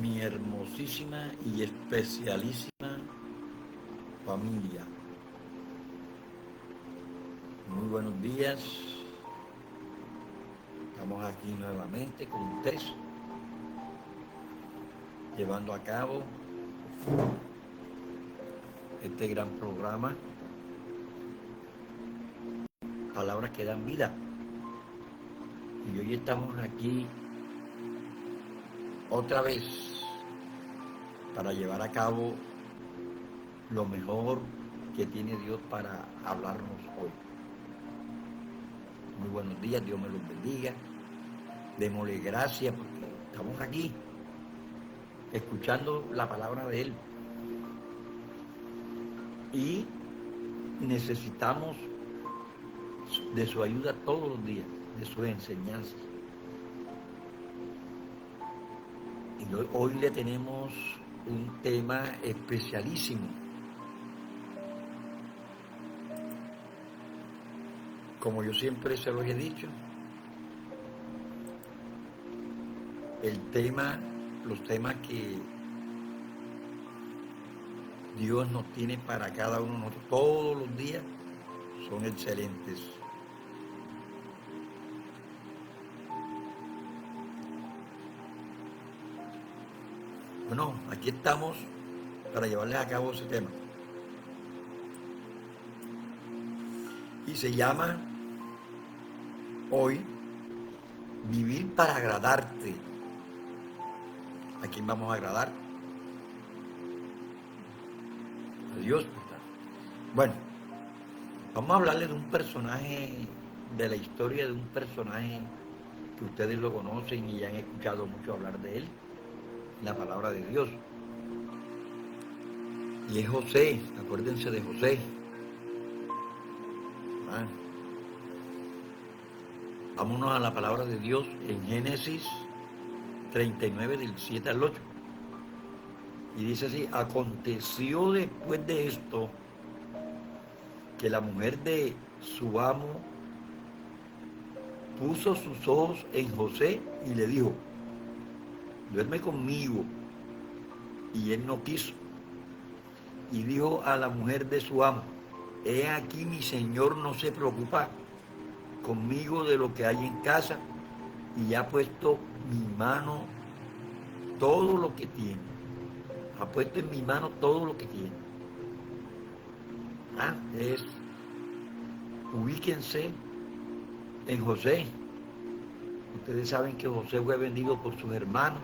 mi hermosísima y especialísima familia. Muy buenos días. Estamos aquí nuevamente con ustedes, llevando a cabo este gran programa, Palabras que dan vida. Y hoy estamos aquí otra vez para llevar a cabo lo mejor que tiene Dios para hablarnos hoy. Muy buenos días, Dios me los bendiga. Démosle gracias porque estamos aquí escuchando la palabra de Él. Y necesitamos de su ayuda todos los días, de sus enseñanzas. Y hoy le tenemos un tema especialísimo. Como yo siempre se los he dicho, los temas que Dios nos tiene para cada uno de nosotros todos los días son excelentes. Bueno, aquí estamos para llevarles a cabo ese tema. Y se llama hoy Vivir para agradarte. ¿A quién vamos a agradar? A Dios. Bueno, vamos a hablarles de un personaje, de la historia de un personaje que ustedes lo conocen y ya han escuchado mucho hablar de él, la palabra de Dios. Y es José, acuérdense de José. Vámonos a la palabra de Dios en Génesis 39, del 7 al 8. Y dice así: aconteció después de esto que la mujer de su amo puso sus ojos en José y le dijo: duerme conmigo. Y él no quiso. Y dijo a la mujer de su amo: he aquí mi señor no se preocupa conmigo de lo que hay en casa, y ha puesto mi mano todo lo que tiene. Ha puesto en mi mano todo lo que tiene. Ubíquense en José. Ustedes saben que José fue vendido por sus hermanos,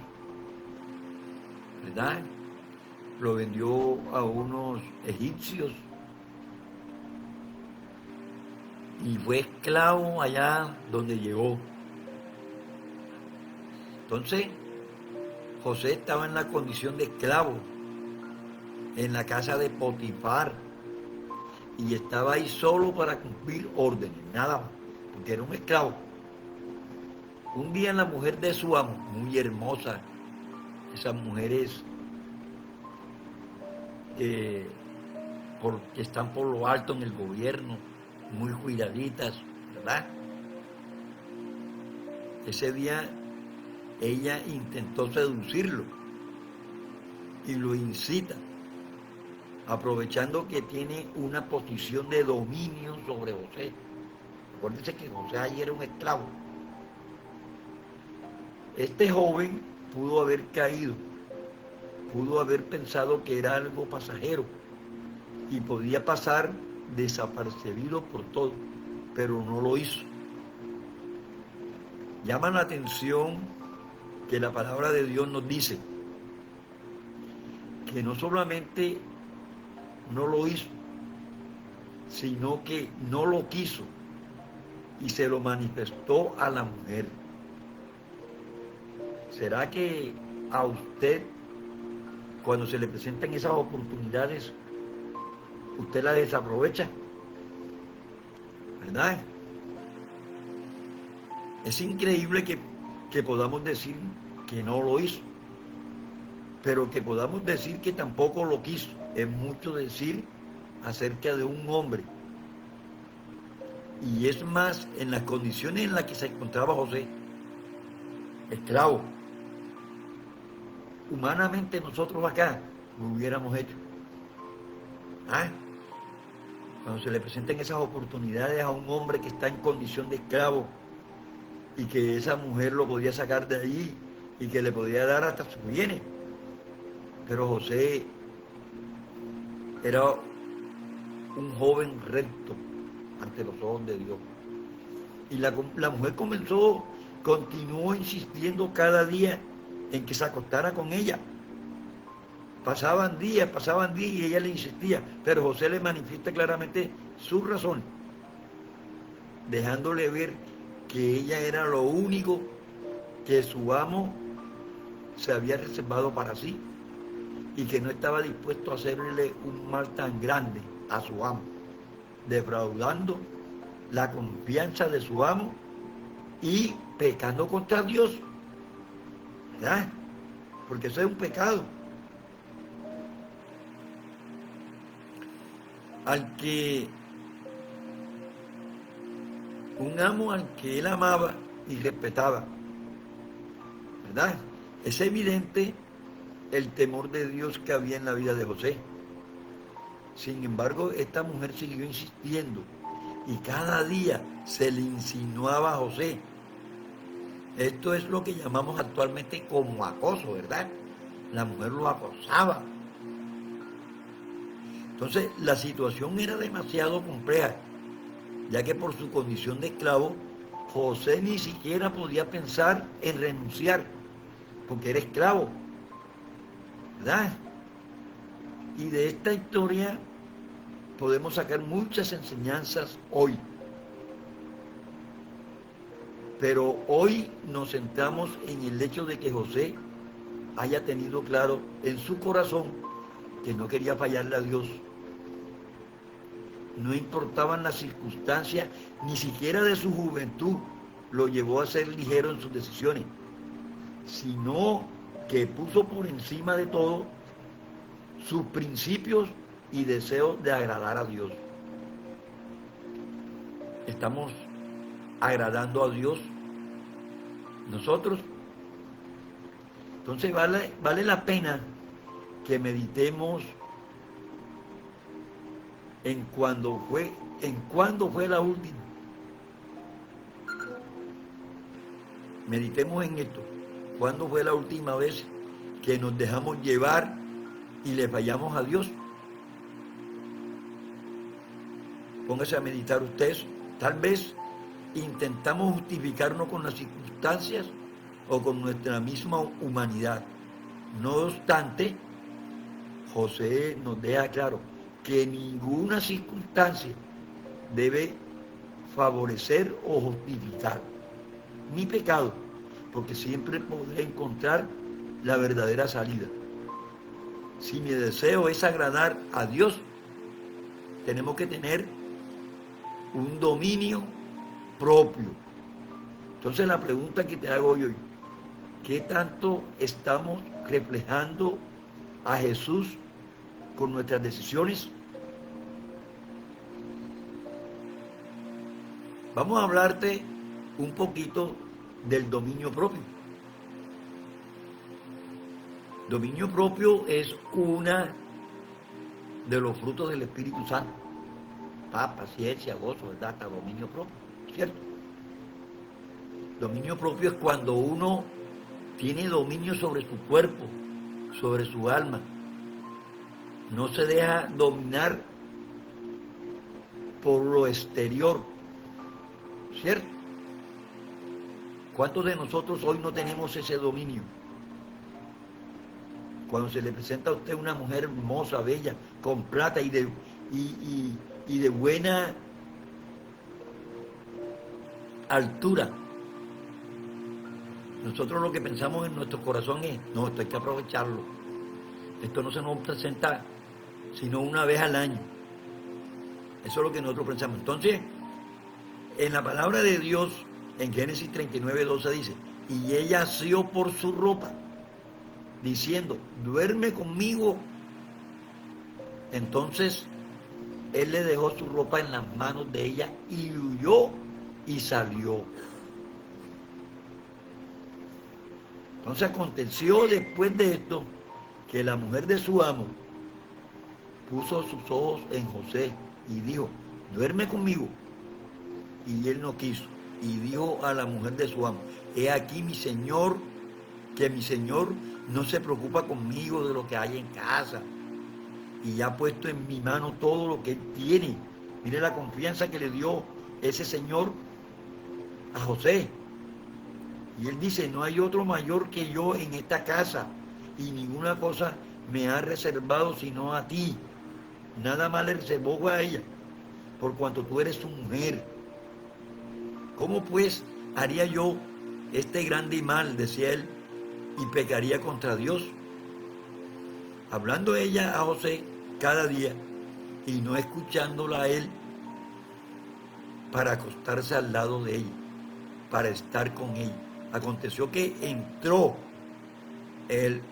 ¿verdad? Lo vendió a unos egipcios y fue esclavo allá donde llegó. Entonces, José estaba en la condición de esclavo en la casa de Potifar y estaba ahí solo para cumplir órdenes, nada más, porque era un esclavo. Un día la mujer de su amo, muy hermosa, esas mujeres que están por lo alto en el gobierno, muy cuidaditas, ¿verdad? Ese día ella intentó seducirlo y lo incita, aprovechando que tiene una posición de dominio sobre José. Acuérdense que José ayer era un esclavo. Este joven pudo haber caído, pudo haber pensado que era algo pasajero y podía pasar desapercibido por todo, pero no lo hizo. Llama la atención que la palabra de Dios nos dice que no solamente no lo hizo, sino que no lo quiso y se lo manifestó a la mujer. ¿Será que a usted, cuando se le presentan esas oportunidades, usted las desaprovecha? ¿Verdad? Es increíble que podamos decir que no lo hizo, pero que podamos decir que tampoco lo quiso. Es mucho decir acerca de un hombre. Y es más, en las condiciones en las que se encontraba José, esclavo, humanamente nosotros acá lo hubiéramos hecho. ¿Ah? Cuando se le presenten esas oportunidades a un hombre que está en condición de esclavo y que esa mujer lo podía sacar de allí y que le podía dar hasta sus bienes. Pero José era un joven recto ante los ojos de Dios. Y la mujer continuó insistiendo cada día en que se acostara con ella. Pasaban días y ella le insistía, pero José le manifiesta claramente su razón, dejándole ver que ella era lo único que su amo se había reservado para sí y que no estaba dispuesto a hacerle un mal tan grande a su amo, defraudando la confianza de su amo y pecando contra Dios, ¿verdad? Porque eso es un pecado. Un amo al que él amaba y respetaba, ¿verdad? Es evidente el temor de Dios que había en la vida de José. Sin embargo, esta mujer siguió insistiendo y cada día se le insinuaba a José. Esto es lo que llamamos actualmente como acoso, ¿verdad? La mujer lo acosaba. Entonces, la situación era demasiado compleja, ya que por su condición de esclavo, José ni siquiera podía pensar en renunciar, porque era esclavo, ¿verdad? Y de esta historia podemos sacar muchas enseñanzas hoy. Pero hoy nos centramos en el hecho de que José haya tenido claro en su corazón que no quería fallarle a Dios. No importaban las circunstancias, ni siquiera de su juventud lo llevó a ser ligero en sus decisiones, sino que puso por encima de todo sus principios y deseos de agradar a Dios. Estamos agradando a Dios nosotros. Entonces vale la pena que meditemos en cuándo fue la última. Meditemos en esto. ¿Cuándo fue la última vez que nos dejamos llevar y le fallamos a Dios? Póngase a meditar ustedes. Tal vez intentamos justificarnos con las circunstancias o con nuestra misma humanidad. No obstante, José nos deja claro que ninguna circunstancia debe favorecer o justificar mi pecado, porque siempre podré encontrar la verdadera salida. Si mi deseo es agradar a Dios, tenemos que tener un dominio propio. Entonces la pregunta que te hago hoy, ¿qué tanto estamos reflejando a Jesús con nuestras decisiones? Vamos a hablarte un poquito del dominio propio. Dominio propio es una de los frutos del Espíritu Santo. Paz, paciencia, gozo, ¿verdad? Hasta dominio propio, ¿cierto? Dominio propio es cuando uno tiene dominio sobre su cuerpo, sobre su alma. No se deja dominar por lo exterior, ¿cierto? ¿Cuántos de nosotros hoy no tenemos ese dominio? Cuando se le presenta a usted una mujer hermosa, bella, con plata y de buena altura, nosotros lo que pensamos en nuestro corazón es, no, esto hay que aprovecharlo. Esto no se nos presenta sino una vez al año. Eso es lo que nosotros pensamos. Entonces, en la palabra de Dios, en Génesis 39:12 dice, y ella asió por su ropa, diciendo, duerme conmigo. Entonces, él le dejó su ropa en las manos de ella y huyó y salió. Entonces aconteció después de esto que la mujer de su amo puso sus ojos en José y dijo, duerme conmigo. Y él no quiso. Y dijo a la mujer de su amo, he aquí mi señor, que mi señor no se preocupa conmigo de lo que hay en casa. Y ya ha puesto en mi mano todo lo que él tiene. Mire la confianza que le dio ese señor a José. Y él dice, no hay otro mayor que yo en esta casa, y ninguna cosa me ha reservado sino a ti. Nada más le reservó a ella, por cuanto tú eres su mujer. ¿Cómo pues haría yo este grande mal, decía él, y pecaría contra Dios? Hablando ella a José cada día, y no escuchándola a él, para acostarse al lado de ella, para estar con ella. Aconteció que entró él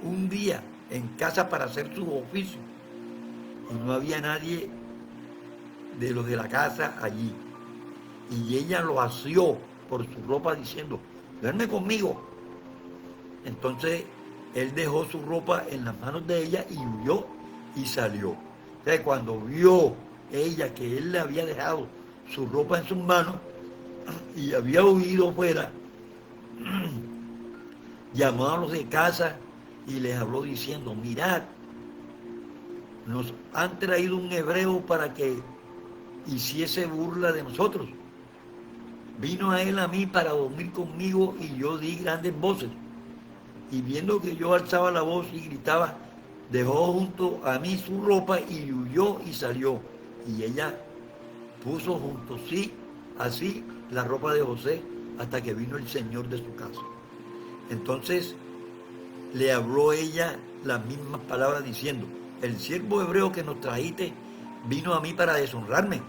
un día en casa para hacer su oficio, y no había nadie de los de la casa allí. Y ella lo asió por su ropa diciendo, duerme conmigo. Entonces él dejó su ropa en las manos de ella y huyó y salió. Entonces cuando vio ella que él le había dejado su ropa en sus manos y había huido fuera, llamó a los de casa y les habló diciendo, mirad, nos han traído un hebreo para que hiciese burla de nosotros. Vino a él a mí para dormir conmigo y yo di grandes voces. Y viendo que yo alzaba la voz y gritaba, dejó junto a mí su ropa y huyó y salió. Y ella puso junto sí, así, la ropa de José hasta que vino el señor de su casa. Entonces le habló ella las mismas palabras diciendo, el siervo hebreo que nos trajiste vino a mí para deshonrarme.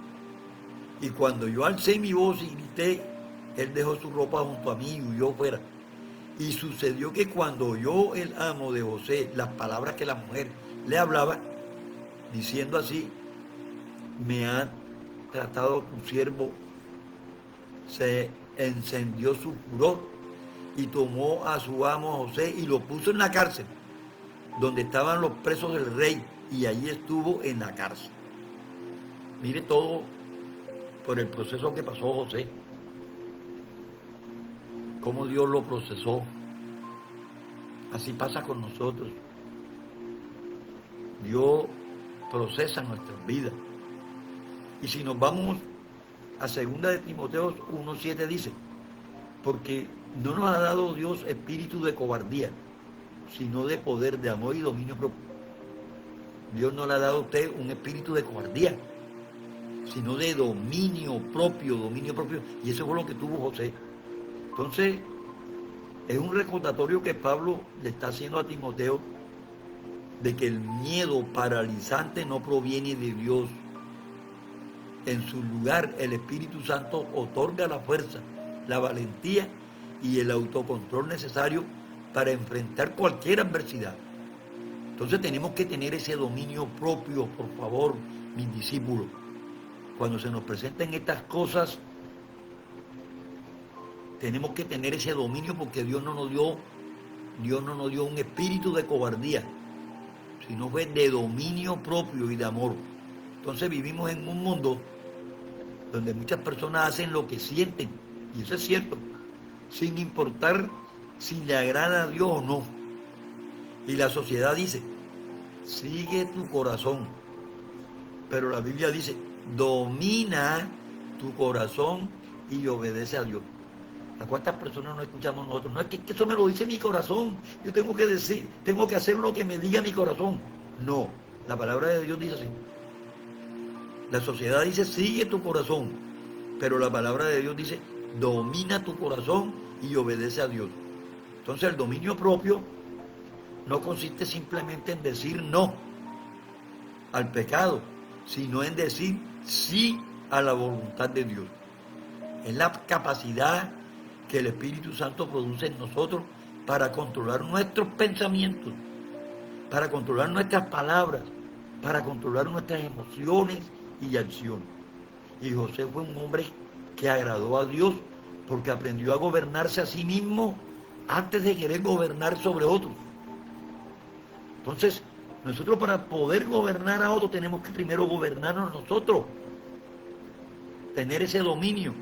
Y cuando yo alcé mi voz y grité, él dejó su ropa junto a mí y huyó fuera. Y sucedió que cuando oyó el amo de José las palabras que la mujer le hablaba, diciendo así, me ha tratado tu siervo, se encendió su furor y tomó a su amo José y lo puso en la cárcel, donde estaban los presos del rey, y allí estuvo en la cárcel. Mire todo por el proceso que pasó José, cómo Dios lo procesó. Así pasa con nosotros. Dios procesa nuestras vidas. Y si nos vamos a 2 de Timoteo 1:7 dice, porque no nos ha dado Dios espíritu de cobardía, sino de poder, de amor y dominio propio. Dios no le ha dado a usted un espíritu de cobardía, sino de dominio propio. Y eso fue lo que tuvo José. Entonces, es un recordatorio que Pablo le está haciendo a Timoteo de que el miedo paralizante no proviene de Dios. En su lugar, el Espíritu Santo otorga la fuerza, la valentía y el autocontrol necesario para enfrentar cualquier adversidad. Entonces tenemos que tener ese dominio propio, por favor, mis discípulos. Cuando se nos presenten estas cosas, tenemos que tener ese dominio, porque Dios no nos dio un espíritu de cobardía, sino fue de dominio propio y de amor. Entonces vivimos en un mundo donde muchas personas hacen lo que sienten, y eso es cierto, sin importar si le agrada a Dios o no. Y la sociedad dice, sigue tu corazón, pero la Biblia dice, domina tu corazón y obedece a Dios. ¿A cuántas personas no escuchamos nosotros? No, es que eso me lo dice mi corazón, yo tengo que hacer lo que me diga mi corazón. No, la palabra de Dios dice así. La sociedad dice, sigue tu corazón, pero la palabra de Dios dice, domina tu corazón y obedece a Dios. Entonces el dominio propio no consiste simplemente en decir no al pecado, sino en decir sí a la voluntad de Dios. Es la capacidad que el Espíritu Santo produce en nosotros para controlar nuestros pensamientos, para controlar nuestras palabras, para controlar nuestras emociones y acciones. Y José fue un hombre que agradó a Dios porque aprendió a gobernarse a sí mismo antes de querer gobernar sobre otros. Entonces, nosotros para poder gobernar a otros tenemos que primero gobernarnos nosotros, tener ese dominio.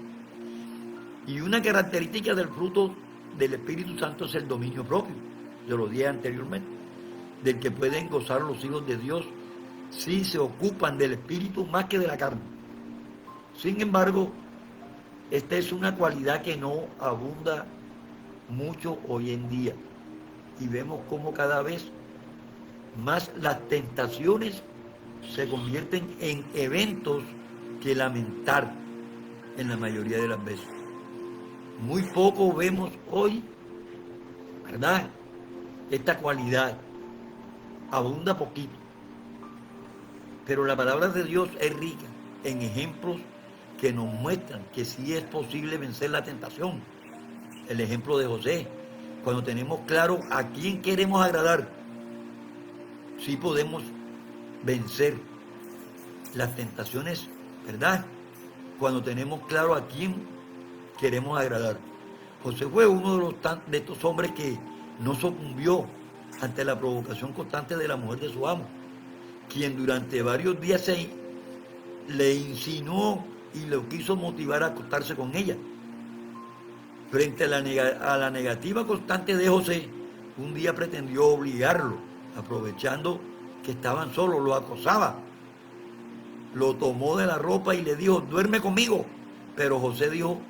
Y una característica del fruto del Espíritu Santo es el dominio propio. Yo lo dije anteriormente, del que pueden gozar los hijos de Dios si se ocupan del Espíritu más que de la carne. Sin embargo, esta es una cualidad que no abunda mucho hoy en día. Y vemos cómo cada vez más las tentaciones se convierten en eventos que lamentar en la mayoría de las veces. Muy poco vemos hoy, ¿verdad? Esta cualidad abunda poquito. Pero la palabra de Dios es rica en ejemplos que nos muestran que sí es posible vencer la tentación. El ejemplo de José, cuando tenemos claro a quién queremos agradar, sí podemos vencer las tentaciones, ¿verdad? Cuando tenemos claro a quién queremos agradar. José fue uno de estos hombres que no sucumbió ante la provocación constante de la mujer de su amo, quien durante varios días le insinuó y lo quiso motivar a acostarse con ella. Frente a la negativa constante de José, un día pretendió obligarlo, aprovechando que estaban solos, lo acosaba. Lo tomó de la ropa y le dijo, duerme conmigo. Pero José dejó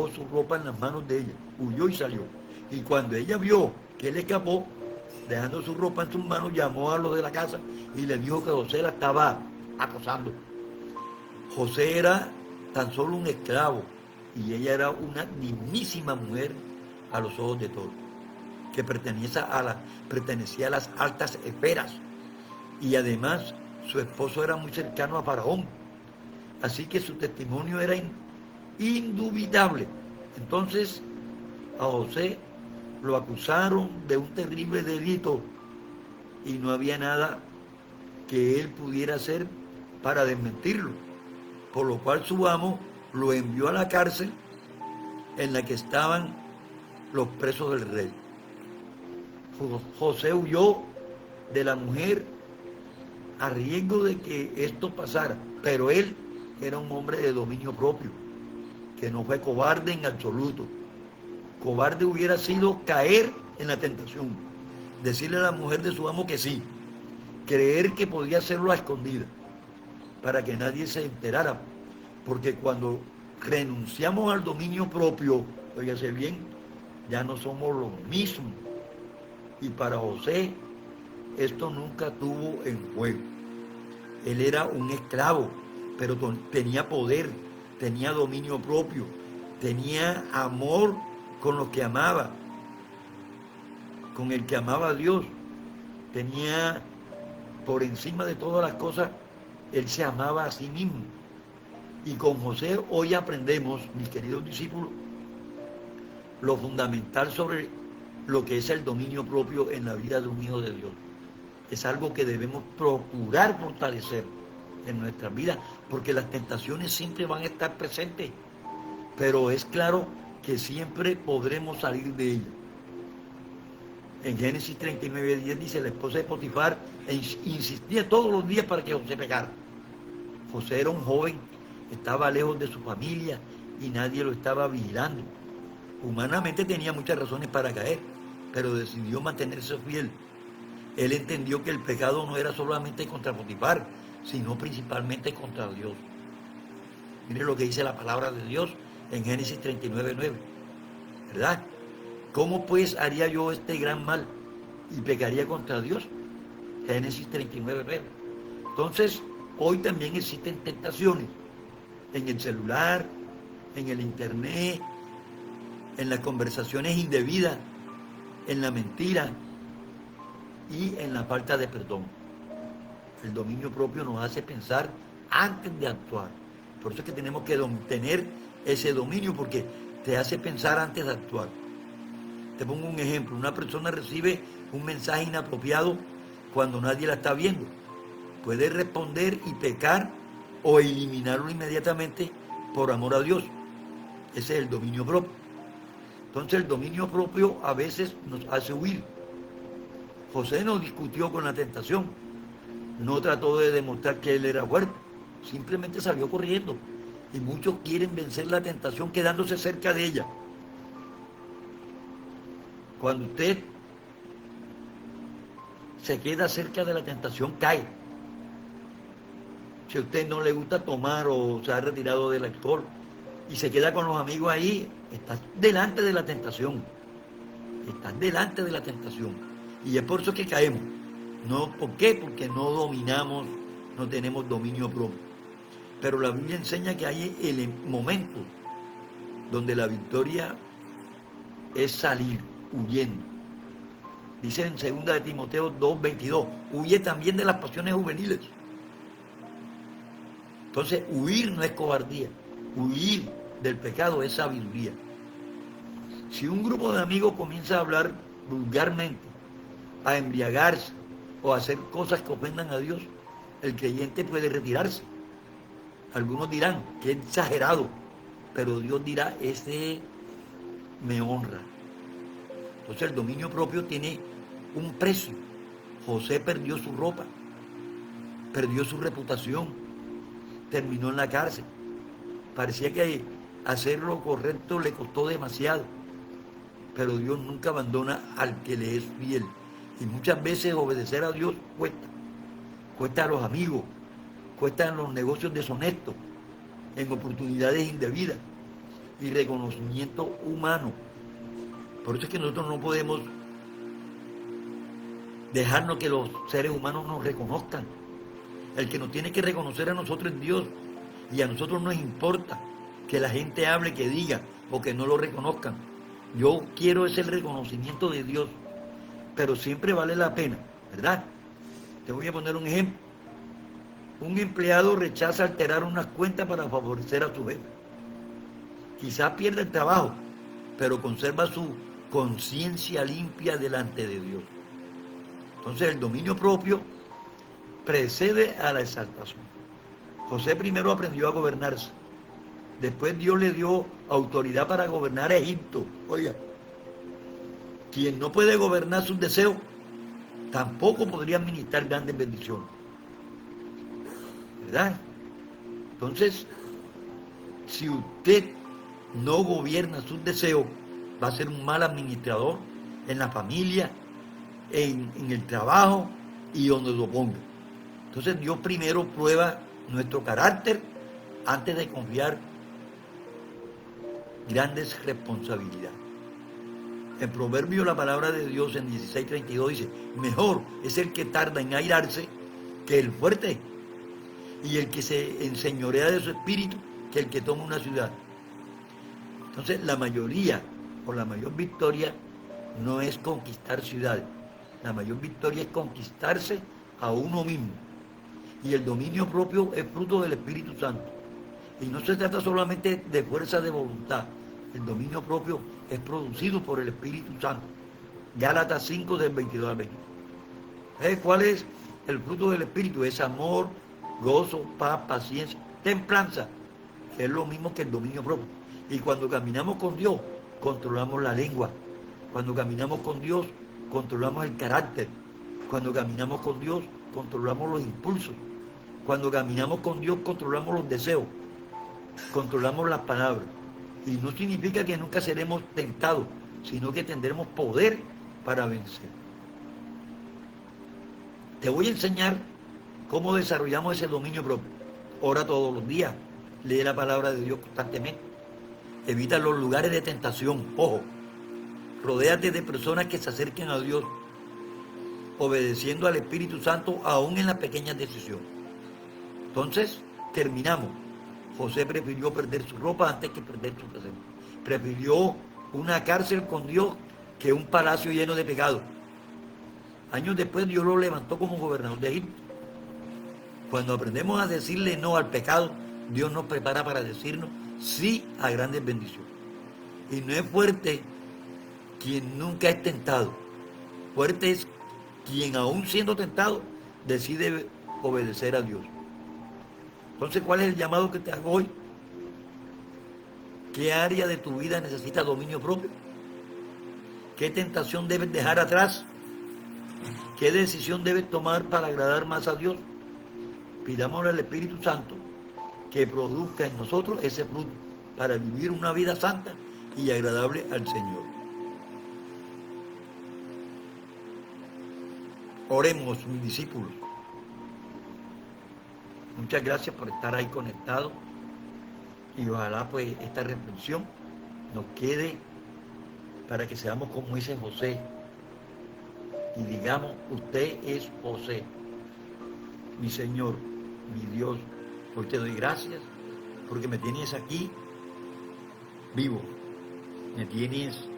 su ropa en las manos de ella, huyó y salió. Y cuando ella vio que él escapó, dejando su ropa en sus manos, llamó a los de la casa y le dijo que José la estaba acosando. José era tan solo un esclavo y ella era una dignísima mujer a los ojos de todos, que pertenecía a las altas esferas, y además su esposo era muy cercano a Faraón, así que su testimonio era indubitable. Entonces a José lo acusaron de un terrible delito y no había nada que él pudiera hacer para desmentirlo, por lo cual su amo lo envió a la cárcel en la que estaban los presos del rey. José huyó de la mujer a riesgo de que esto pasara, pero él era un hombre de dominio propio, que no fue cobarde en absoluto. Cobarde hubiera sido caer en la tentación, decirle a la mujer de su amo que sí, creer que podía hacerlo a escondidas, para que nadie se enterara, porque cuando renunciamos al dominio propio, óigase bien, ya no somos los mismos. Y para José, esto nunca tuvo en juego. Él era un esclavo, pero tenía poder, tenía dominio propio, tenía amor con los que amaba, con el que amaba a Dios. Tenía, por encima de todas las cosas, él se amaba a sí mismo. Y con José hoy aprendemos, mis queridos discípulos, lo fundamental sobre lo que es el dominio propio en la vida de un hijo de Dios. Es algo que debemos procurar fortalecer en nuestras vidas, porque las tentaciones siempre van a estar presentes, pero es claro que siempre podremos salir de ellas. En Génesis 39:10 dice, la esposa de Potifar insistía todos los días para que José pecara. José era un joven, estaba lejos de su familia y nadie lo estaba vigilando. Humanamente tenía muchas razones para caer, pero decidió mantenerse fiel. Él entendió que el pecado no era solamente contra Potifar, sino principalmente contra Dios. Mire lo que dice la palabra de Dios en Génesis 39:9, ¿verdad? ¿Cómo pues haría yo este gran mal y pecaría contra Dios? Génesis 39:9. Entonces, hoy también existen tentaciones en el celular, en el internet, en las conversaciones indebidas, en la mentira y en la falta de perdón. El dominio propio nos hace pensar antes de actuar. Por eso es que tenemos que tener ese dominio, porque te hace pensar antes de actuar. Te pongo un ejemplo. Una persona recibe un mensaje inapropiado cuando nadie la está viendo. Puede responder y pecar o eliminarlo inmediatamente por amor a Dios. Ese es el dominio propio. Entonces el dominio propio a veces nos hace huir. José no discutió con la tentación, no trató de demostrar que él era fuerte, simplemente salió corriendo. Y muchos quieren vencer la tentación quedándose cerca de ella. Cuando usted se queda cerca de la tentación, cae. Si a usted no le gusta tomar o se ha retirado del alcohol y se queda con los amigos ahí, está delante de la tentación. Está delante de la tentación. Y es por eso que caemos. No, ¿por qué? Porque no dominamos, no tenemos dominio propio. Pero la Biblia enseña que hay el momento donde la victoria es salir huyendo. Dice en 2 de Timoteo 2:22, huye también de las pasiones juveniles. Entonces, huir no es cobardía, huir del pecado es sabiduría. Si un grupo de amigos comienza a hablar vulgarmente, a embriagarse o a hacer cosas que ofendan a Dios, el creyente puede retirarse. Algunos dirán que es exagerado, pero Dios dirá, ese me honra. Entonces el dominio propio tiene un precio. José perdió su ropa, perdió su reputación, terminó en la cárcel. Parecía que hacer lo correcto le costó demasiado, pero Dios nunca abandona al que le es fiel. Y muchas veces obedecer a Dios cuesta a los amigos, cuesta en los negocios deshonestos, en oportunidades indebidas y reconocimiento humano. Por eso es que nosotros no podemos dejarnos que los seres humanos nos reconozcan. El que nos tiene que reconocer a nosotros es Dios, y a nosotros nos importa que la gente hable, que diga o que no lo reconozcan. Yo quiero ese reconocimiento de Dios, pero siempre vale la pena, ¿verdad? Te voy a poner un ejemplo. Un empleado rechaza alterar unas cuentas para favorecer a su jefe. Quizás pierda el trabajo, pero conserva su conciencia limpia delante de Dios. Entonces el dominio propio precede a la exaltación. José primero aprendió a gobernarse. Después Dios le dio autoridad para gobernar Egipto. Oiga, quien no puede gobernar sus deseos, tampoco podría administrar grandes bendiciones. ¿Verdad? Entonces, si usted no gobierna sus deseos, va a ser un mal administrador en la familia, en el trabajo y donde lo ponga. Entonces Dios primero prueba nuestro carácter antes de confiar grandes responsabilidades. En Proverbio la palabra de Dios en 16:32 dice, mejor es el que tarda en airarse que el fuerte, y el que se enseñorea de su espíritu que el que toma una ciudad. Entonces la mayoría o la mayor victoria no es conquistar ciudades, la mayor victoria es conquistarse a uno mismo. Y el dominio propio es fruto del Espíritu Santo. Y no se trata solamente de fuerza de voluntad, el dominio propio es producido por el Espíritu Santo. Gálatas 5 del 22 al 20. ¿Cuál es el fruto del Espíritu? Es amor, gozo, paz, paciencia, templanza, que es lo mismo que el dominio propio. Y cuando caminamos con Dios, controlamos la lengua. Cuando caminamos con Dios, controlamos el carácter. Cuando caminamos con Dios, controlamos los impulsos. Cuando caminamos con Dios, controlamos los deseos. Controlamos las palabras. Y no significa que nunca seremos tentados, sino que tendremos poder para vencer. Te voy a enseñar cómo desarrollamos ese dominio propio. Ora todos los días, lee la palabra de Dios constantemente. Evita los lugares de tentación, ojo. Rodéate de personas que se acerquen a Dios, obedeciendo al Espíritu Santo aún en las pequeñas decisiones. Entonces, terminamos. José prefirió perder su ropa antes que perder su presente. Prefirió una cárcel con Dios que un palacio lleno de pecado. Años después Dios lo levantó como gobernador de Egipto. Cuando aprendemos a decirle no al pecado, Dios nos prepara para decirnos sí a grandes bendiciones. Y no es fuerte quien nunca es tentado. Fuerte es quien aún siendo tentado decide obedecer a Dios. Entonces, ¿cuál es el llamado que te hago hoy? ¿Qué área de tu vida necesita dominio propio? ¿Qué tentación debes dejar atrás? ¿Qué decisión debes tomar para agradar más a Dios? Pidámosle al Espíritu Santo que produzca en nosotros ese fruto para vivir una vida santa y agradable al Señor. Oremos, mis discípulos. Muchas gracias por estar ahí conectados y ojalá pues esta reflexión nos quede para que seamos como ese José y digamos, usted es José, mi Señor, mi Dios. Hoy te doy gracias porque me tienes aquí vivo, me tienes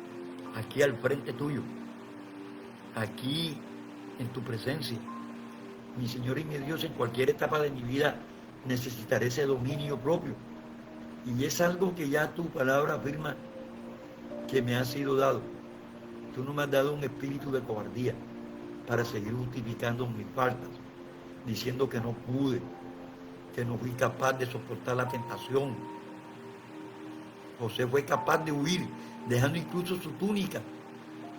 aquí al frente tuyo, aquí en tu presencia. Mi Señor y mi Dios, en cualquier etapa de mi vida necesitaré ese dominio propio. Y es algo que ya tu palabra afirma que me ha sido dado. Tú no me has dado un espíritu de cobardía para seguir justificando mis faltas, diciendo que no pude, que no fui capaz de soportar la tentación. José fue capaz de huir, dejando incluso su túnica.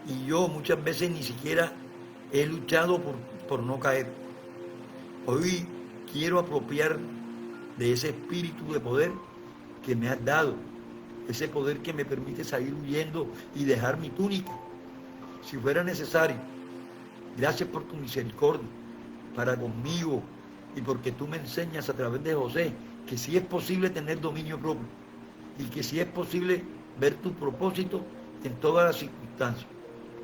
Y yo muchas veces ni siquiera he luchado por no caer. Hoy quiero apropiar de ese espíritu de poder que me has dado, ese poder que me permite salir huyendo y dejar mi túnica, si fuera necesario. Gracias por tu misericordia para conmigo y porque tú me enseñas a través de José que sí es posible tener dominio propio y que sí es posible ver tu propósito en todas las circunstancias.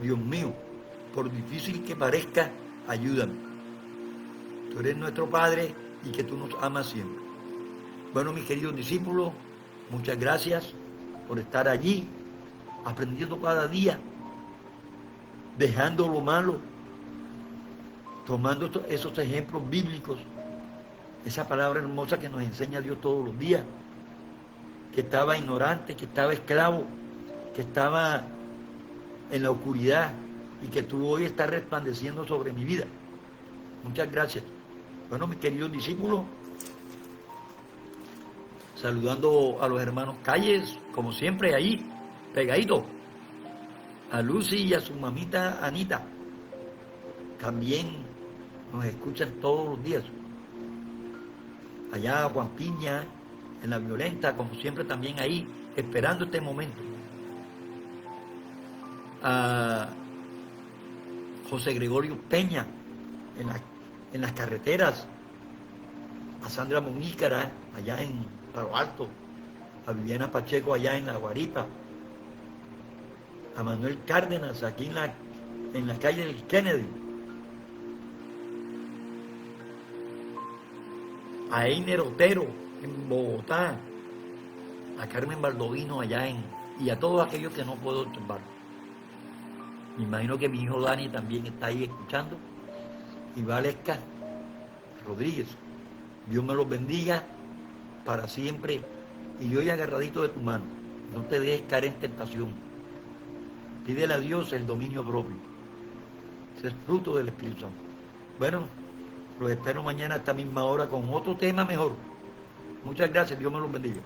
Dios mío, por difícil que parezca, ayúdame. Tú eres nuestro Padre y que tú nos amas siempre. Bueno, mis queridos discípulos, muchas gracias por estar allí, aprendiendo cada día, dejando lo malo, tomando esos ejemplos bíblicos, esa palabra hermosa que nos enseña Dios todos los días, que estaba ignorante, que estaba esclavo, que estaba en la oscuridad y que tú hoy estás resplandeciendo sobre mi vida. Muchas gracias. Bueno, mis queridos discípulos, saludando a los hermanos Calles, como siempre, ahí, pegadito, a Lucy y a su mamita Anita. También nos escuchan todos los días. Allá a Juan Piña, en La Violenta, como siempre también ahí, esperando este momento. A José Gregorio Peña, en las carreteras. A Sandra Monícara, allá en Palo Alto. A Viviana Pacheco, allá en La Guaripa. A Manuel Cárdenas, aquí en la calle del Kennedy. A Einer Otero, en Bogotá. A Carmen Baldovino, allá y a todos aquellos que no puedo observar. Me imagino que mi hijo Dani también está ahí escuchando. Y Valesca Rodríguez. Dios me los bendiga para siempre. Y yo agarradito de tu mano. No te dejes caer en tentación. Pídele a Dios el dominio propio. Ese es fruto del Espíritu Santo. Bueno, los espero mañana a esta misma hora con otro tema mejor. Muchas gracias. Dios me los bendiga.